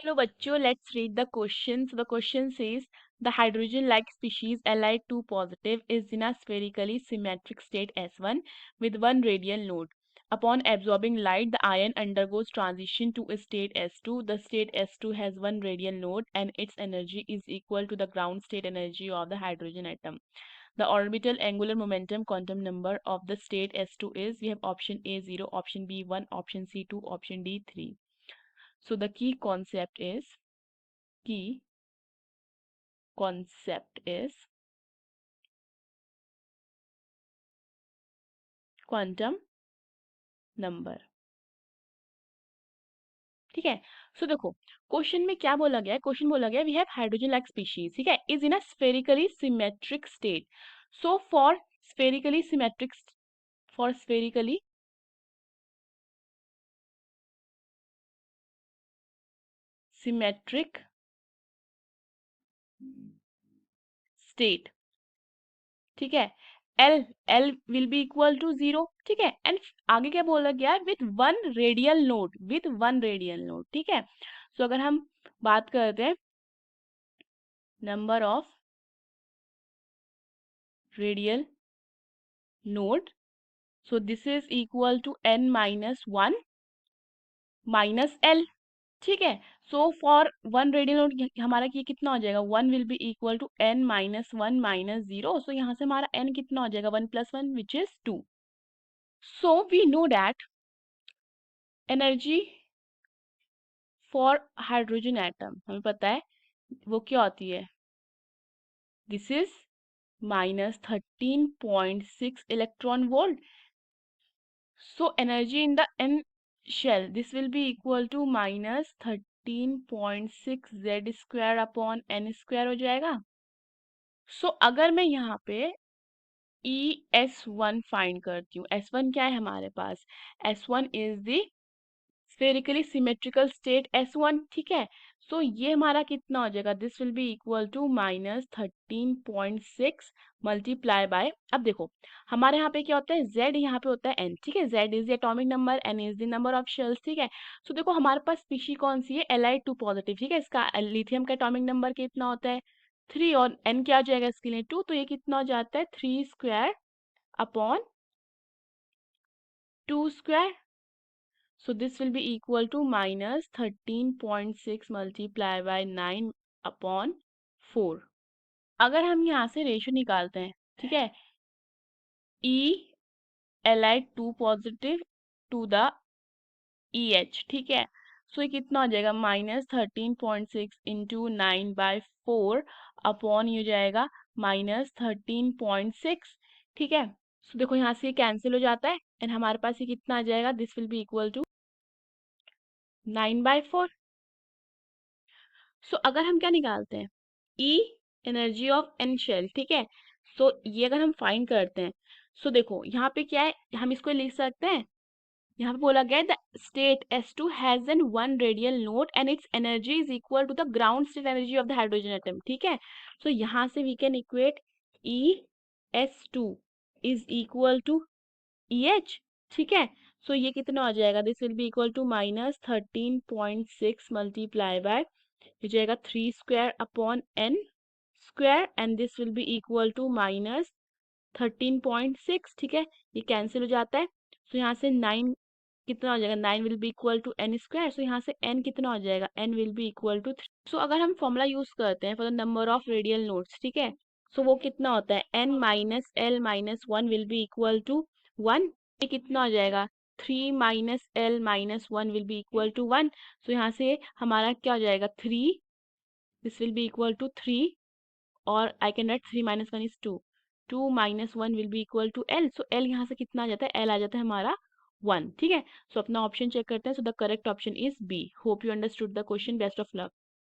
Hello bachcho, let's read the question. So the question says the hydrogen-like species Li2 positive is in a spherically symmetric state S1 with one radial node. Upon absorbing light, the ion undergoes transition to a state S2. The state S2 has one radial node and its energy is equal to the ground state energy of the hydrogen atom. The orbital angular momentum quantum number of the state S2 is, we have option A 0, option B 1, option C 2, option D 3. So the key concept is quantum number. ठीक है। सो देखो question में क्या बोला गया है, question बोला गया we have hydrogen like species, ठीक है, is in a spherically symmetric state. So spherically symmetric for spherically symmetric state, ठीक है, L L will be equal to 0, ठीक है, एंड आगे क्या बोला गया है, विथ वन रेडियल नोड, ठीक है। सो अगर हम बात करते हैं number of radial node, so this is equal to n minus 1 minus l, ठीक है। So for one radial node हमारा ये कितना हो जाएगा, 1 will be equal to n minus 1 minus 0, सो यहाँ से हमारा n कितना हो जाएगा, 1 plus 1 which is 2। So we know that energy for hydrogen atom हमें पता है वो क्या होती है, this is -13.6 electron volt. So energy in the n shell, this will be equal to -13.6 z square upon n square हो जाएगा। So अगर मैं यहाँ पे ES1 फाइंड करती हूँ, S1 क्या है हमारे पास, S1 is the spherically symmetrical state S1, ठीक है। सो ये हमारा कितना हो जाएगा, this will be equal to -13.6 multiply by, अब देखो हमारे यहाँ पे क्या होता है, Z यहाँ पे होता है N, ठीक है, Z is the atomic number, N is the number of shells, ठीक है। सो देखो हमारे पास स्पीशी कौन सी है, Li2 पॉजिटिव, ठीक है, इसका लिथियम का एटॉमिक नंबर कितना होता है 3 और N क्या हो जाएगा इसके लिए 2, तो ये कितना हो जाता है 3 square upon 2 square. So this will be equal to -13.6 multiplied by 9 upon 4। अगर हम यहाँ से रेशो निकालते हैं, ठीक है, Li2 positive to the EH, ठीक है, सो ये कितना हो जाएगा -13.6 इंटू 9/4 अपॉन ये हो जाएगा -13.6, ठीक है। सो देखो यहाँ से ये कैंसिल हो जाता है एंड हमारे पास ये कितना आ जाएगा, this will be equal to 9/4। सो अगर हम क्या निकालते हैं, E energy of N shell, ठीक है। सो ये अगर हम फाइंड करते हैं, सो देखो यहाँ पे क्या है, हम इसको लिख सकते हैं, यहाँ पे बोला गया है the state S2 has an one radial node and its energy is equal to the ground state energy of the hydrogen atom, ठीक है। सो यहाँ से we can equate ES2 is equal to EH, ठीक है। So ये कितना हो जाएगा, this will be equal to -13.6 multiply by हो जाएगा 3 square upon n square and this will be equal to -13.6, ठीक है, ये कैंसिल हो जाता है। सो यहाँ से 9 कितना हो जाएगा, 9 will be equal to n square, so यहाँ से n कितना हो जाएगा, n will be equal to 3। So अगर हम फॉर्मूला यूज करते हैं for the number of radial nodes, ठीक है, सो वो कितना होता है, n minus l minus 1 will be equal to 1, ये कितना हो जाएगा, 3 minus l minus 1 will be equal to 1। So यहाँ से हमारा क्या हो जाएगा 3, this will be equal to 3, और I can write 3 minus 1 is 2, 2 minus 1 will be equal to L, so L यहाँ से कितना आ जाता है, L आ जाता है हमारा 1, ठीक है। सो अपना ऑप्शन चेक करते हैं, so the correct option is B. Hope you understood the question, best of luck.